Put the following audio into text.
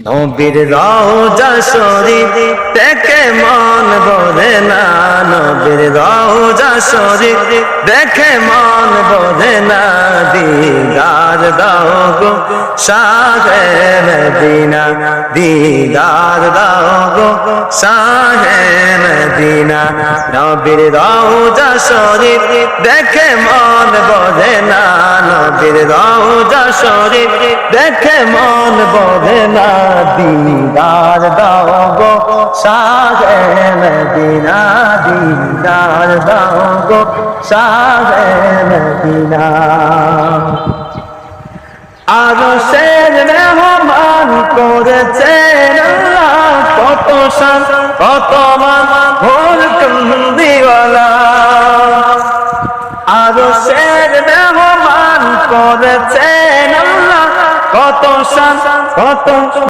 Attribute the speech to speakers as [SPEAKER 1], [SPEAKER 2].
[SPEAKER 1] নবীর রওজা শরীফ দেখে মন ভরে না, নবীর রওজা শরীফ দেখে মন ভরে না। দিদার দাও গো শাহে মদিনা, দিদার দাও গো শাহে মদিনা। নবীর রওজা শরীফ দেখে মন ভরে না, নবীর রওজা শরীফ দেখে মন ভরে না। দিদার দাও গো শাহে মদিনা, দিদার দাও গো শাহে মদিনা। আরশের মেহমান করেছেন আল্লাহ, কত শান কত মান হুকুম দিওয়ালা। আরশের মেহমান করেছেন আল্লাহ, কত শান কত